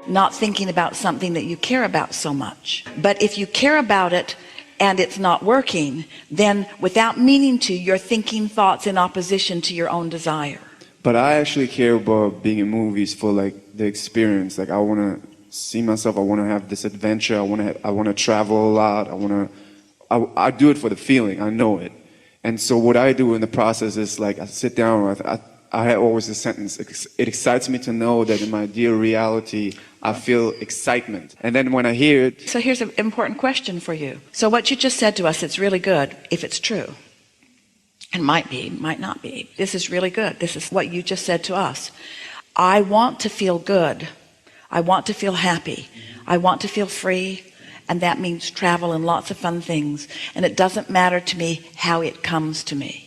not thinking about something that you care about so much. But if you care about it and it's not working, then without meaning to, you're thinking thoughts in opposition to your own desire. But I actually care about being in movies for like the experience. Like I want to see myself. I want to have this adventure. I want to travel a lot. I do it for the feeling. I know it. And so what I do in the process is like I sit down. I have always a sentence. It excites me to know that in my dear reality, I feel excitement. And then when I hear it. So here's an important question for you. So what you just said to us, it's really good if it's true. It might be, might not be. This is really good. This is what you just said to us. I want to feel good. I want to feel happy. I want to feel free. And that means travel and lots of fun things. And it doesn't matter to me how it comes to me.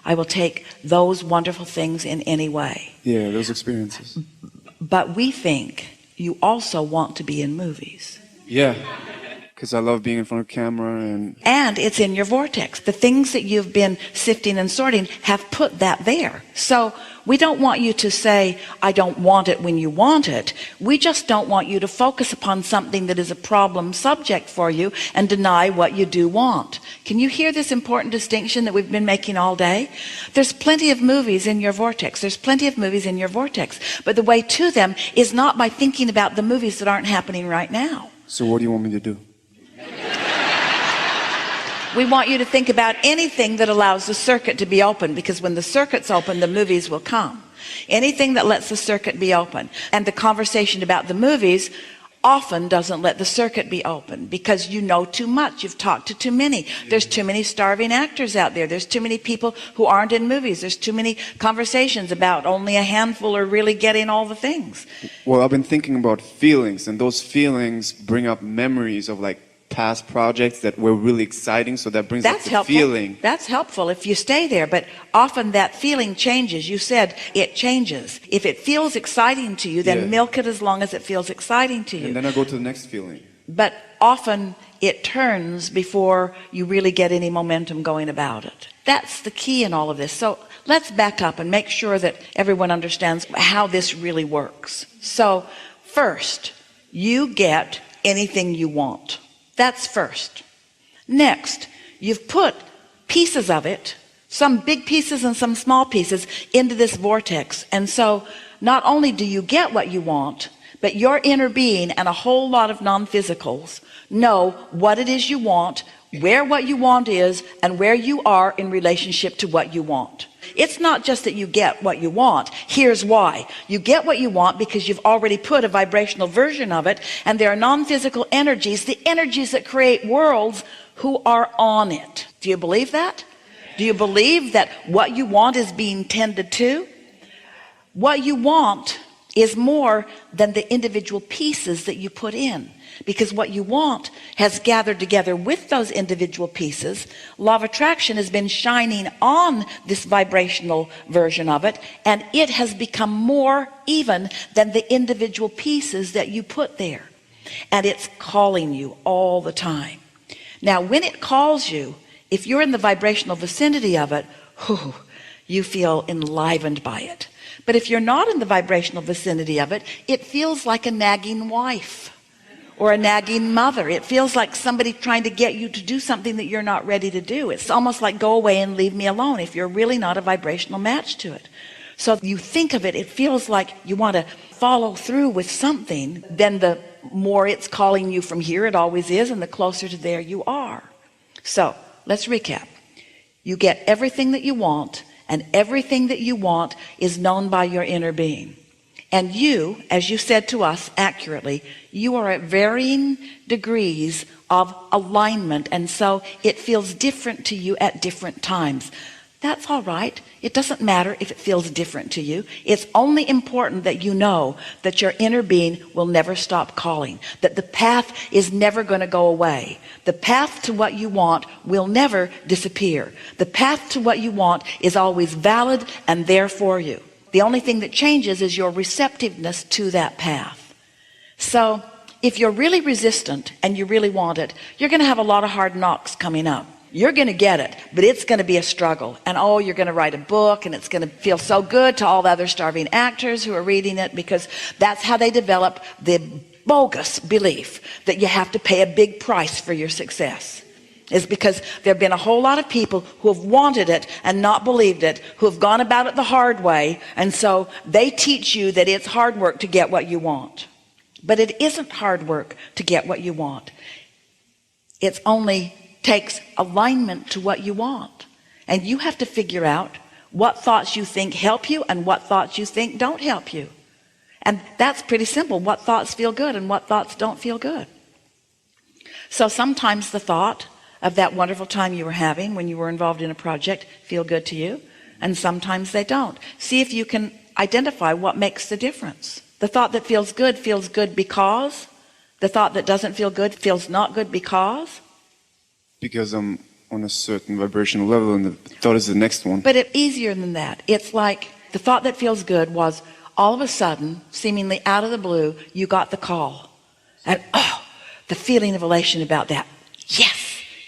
I will take those wonderful things in any way. Yeah, those experiences. But we think you also want to be in movies. Yeah, because I love being in front of camera. And it's in your vortex. The things that you've been sifting and sorting have put that there. So we don't want you to say, I don't want it when you want it. We just don't want you to focus upon something that is a problem subject for you and deny what you do want. Can you hear this important distinction that we've been making all day? There's plenty of movies in your vortex. There's plenty of movies in your vortex. But the way to them is not by thinking about the movies that aren't happening right now. So what do you want me to do? We want you to think about anything that allows the circuit to be open, because when the circuit's open, the movies will come. Anything that lets the circuit be open. And the conversation about the movies often doesn't let the circuit be open, because you know too much. You've talked to too many. There's too many starving actors out there. There's too many people who aren't in movies. There's too many conversations about only a handful are really getting all the things. Well, I've been thinking about feelings, and those feelings bring up memories of like past projects that were really exciting, so that brings up the feeling. That's helpful if you stay there, but often that feeling changes. You said it changes. If it feels exciting to you, then milk it as long as it feels exciting to you. And then I go to the next feeling. But often it turns before you really get any momentum going about it. That's the key in all of this. So let's back up and make sure that everyone understands how this really works. So first, you get anything you want. That's first. Next, you've put pieces of it, some big pieces and some small pieces, into this vortex. And so not only do you get what you want, but your inner being and a whole lot of non-physicals know what it is you want, where what you want is, and where you are in relationship to what you want. It's not just that you get what you want. Here's why. You get what you want because you've already put a vibrational version of it, and there are non-physical energies, the energies that create worlds, who are on it. Do you believe that? Do you believe that what you want is being tended to? What you want is more than the individual pieces that you put in, because what you want has gathered together with those individual pieces. Law of attraction has been shining on this vibrational version of it, and it has become more even than the individual pieces that you put there, and it's calling you all the time. Now when it calls you, if you're in the vibrational vicinity of it, you feel enlivened by it. But if you're not in the vibrational vicinity of it, it feels like a nagging wife or a nagging mother. It feels like somebody trying to get you to do something that you're not ready to do. It's almost like go away and leave me alone if you're really not a vibrational match to it. So if you think of it, it feels like you want to follow through with something. Then the more it's calling you from here, it always is, and the closer to there you are. So let's recap. You get everything that you want, and everything that you want is known by your inner being. And you, as you said to us accurately, you are at varying degrees of alignment, and so it feels different to you at different times. That's all right. It doesn't matter if it feels different to you. It's only important that you know that your inner being will never stop calling, that the path is never going to go away. The path to what you want will never disappear. The path to what you want is always valid and there for you. The only thing that changes is your receptiveness to that path. So if you're really resistant and you really want it, you're going to have a lot of hard knocks coming up. You're going to get it, but it's going to be a struggle. And oh, you're going to write a book, and it's going to feel so good to all the other starving actors who are reading it, because that's how they develop the bogus belief that you have to pay a big price for your success. Is because there have been a whole lot of people who have wanted it and not believed it, who have gone about it the hard way, and so they teach you that it's hard work to get what you want. But it isn't hard work to get what you want. It only takes alignment to what you want, and you have to figure out what thoughts you think help you and what thoughts you think don't help you. And that's pretty simple. What thoughts feel good and what thoughts don't feel good. So sometimes the thought of that wonderful time you were having when you were involved in a project feel good to you, and sometimes they don't. See if you can identify what makes the difference. The thought that feels good because the thought that doesn't feel good feels not good because I'm on a certain vibrational level, and the thought is the next one. But it's easier than that. It's like the thought that feels good was all of a sudden, seemingly out of the blue, you got the call, and the feeling of elation about that.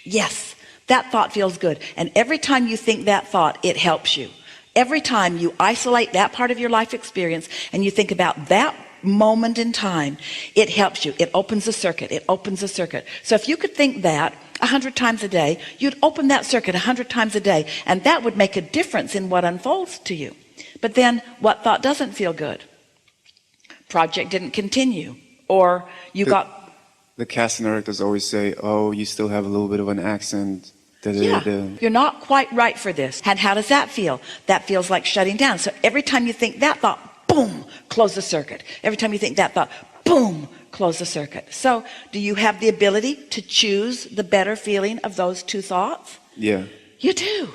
Yes, that thought feels good. And every time you think that thought, it helps you. Every time you isolate that part of your life experience and you think about that moment in time, it helps you. It opens a circuit. So if you could think that 100 times a day, you'd open that circuit 100 times a day, and that would make a difference in what unfolds to you. But then what thought doesn't feel good? Project didn't continue, or the casting directors always say, oh, you still have a little bit of an accent. You're not quite right for this. And how does that feel? That feels like shutting down. So every time you think that thought, boom, close the circuit. Every time you think that thought, boom, close the circuit. So do you have the ability to choose the better feeling of those two thoughts? Yeah. You do.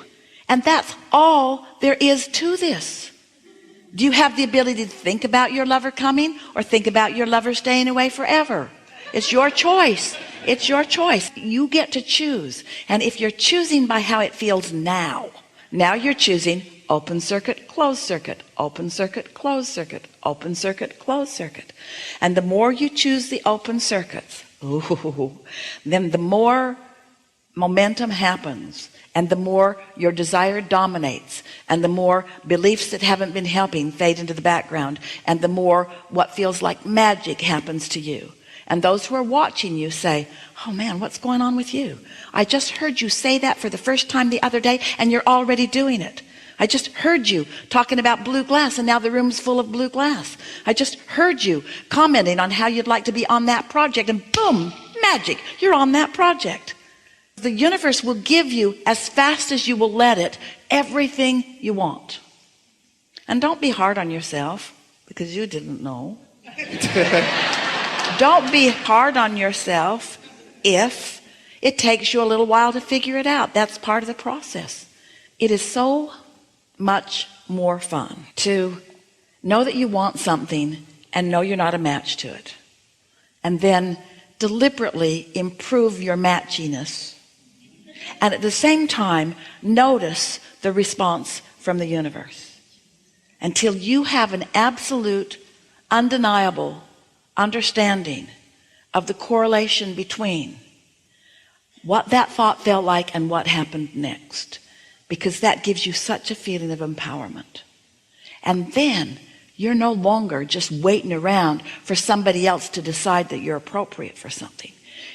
And that's all there is to this. Do you have the ability to think about your lover coming or think about your lover staying away forever? It's your choice. You get to choose. And if you're choosing by how it feels now you're choosing open circuit, closed circuit, open circuit, closed circuit, open circuit, closed circuit. And the more you choose the open circuits, then the more momentum happens, and the more your desire dominates, and the more beliefs that haven't been helping fade into the background, and the more what feels like magic happens to you. And those who are watching you say, oh man, what's going on with you? I just heard you say that for the first time the other day, and you're already doing it. I just heard you talking about blue glass, and now the room's full of blue glass. I just heard you commenting on how you'd like to be on that project, and boom, magic, you're on that project. The universe will give you, as fast as you will let it, everything you want. And don't be hard on yourself, because you didn't know. Don't be hard on yourself if it takes you a little while to figure it out. That's part of the process. It is so much more fun to know that you want something and know you're not a match to it, and then deliberately improve your matchiness, and at the same time notice the response from the universe until you have an absolute, undeniable understanding of the correlation between what that thought felt like and what happened next, because that gives you such a feeling of empowerment. And then you're no longer just waiting around for somebody else to decide that you're appropriate for something.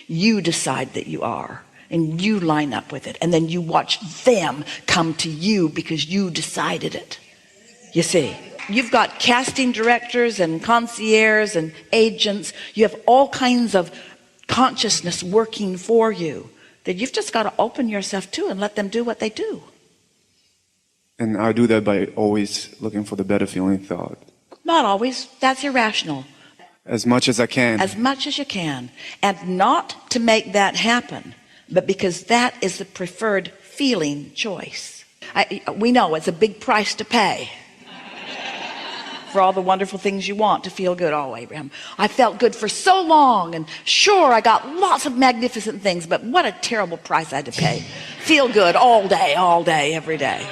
You decide that you are, and you line up with it, and then you watch them come to you because you decided it. You see, you've got casting directors and concierges and agents. You have all kinds of consciousness working for you that you've just got to open yourself to and let them do what they do. And I do that by always looking for the better feeling thought. Not always. That's irrational. As much as I can. As much as you can. And not to make that happen, but because that is the preferred feeling choice. We know it's a big price to pay for all the wonderful things you want to feel good. Oh, Abraham, I felt good for so long, and sure, I got lots of magnificent things, but what a terrible price I had to pay. Feel good all day, every day.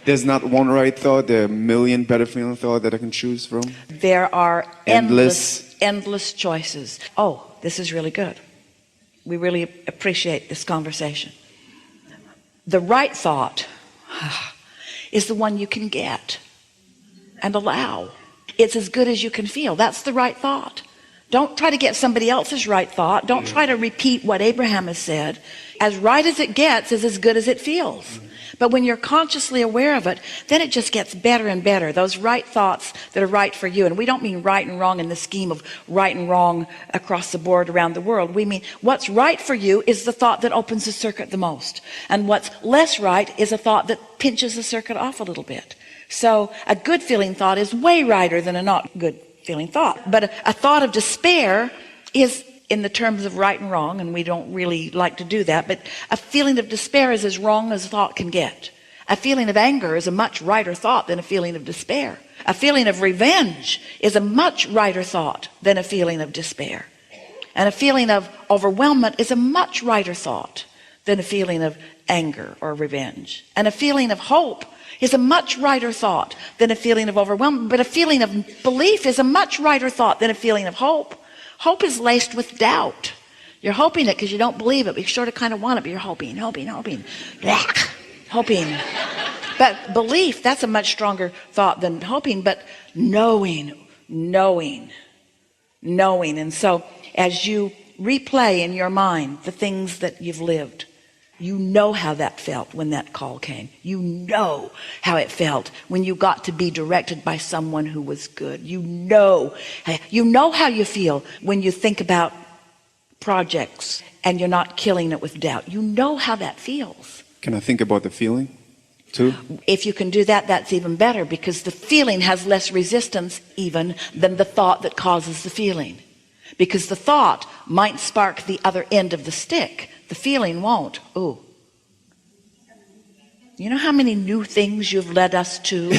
There's not one right thought. There are a million better feeling thoughts that I can choose from. There are endless choices. Oh, this is really good. We really appreciate this conversation. The right thought is the one you can get and allow. It's as good as you can feel. That's the right thought. Don't try to get somebody else's right thought. Don't try to repeat what Abraham has said. As right as it gets is as good as it feels. But when you're consciously aware of it, then it just gets better and better. Those right thoughts that are right for you. And we don't mean right and wrong in the scheme of right and wrong across the board around the world. We mean what's right for you is the thought that opens the circuit the most. And what's less right is a thought that pinches the circuit off a little bit. So a good feeling thought is way righter than a not good feeling thought. But a thought of despair is in the terms of right and wrong, and we don't really like to do that, but a feeling of despair is as wrong as a thought can get. A feeling of anger is a much righter thought than a feeling of despair. A feeling of revenge is a much righter thought than a feeling of despair. And a feeling of overwhelmment is a much righter thought than a feeling of anger or revenge. And a feeling of hope is a much righter thought than a feeling of overwhelmment. But a feeling of belief is a much righter thought than a feeling of hope. Hope is laced with doubt. You're hoping it because you don't believe it, but you sort of kind of want it, but you're hoping. Blech. Hoping. But belief, that's a much stronger thought than hoping, but knowing. And so as you replay in your mind the things that you've lived, you know how that felt when that call came. You know how it felt when you got to be directed by someone who was good. You know how you feel when you think about projects and you're not killing it with doubt. You know how that feels. Can I think about the feeling too? If you can do that, that's even better, because the feeling has less resistance even than the thought that causes the feeling. Because the thought might spark the other end of the stick. The feeling won't. Ooh. You know how many new things you've led us to?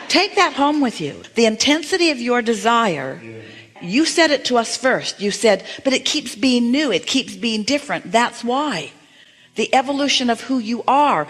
Take that home with you. The intensity of your desire, you said it to us first. You said, but it keeps being new. It keeps being different. That's why. The evolution of who you are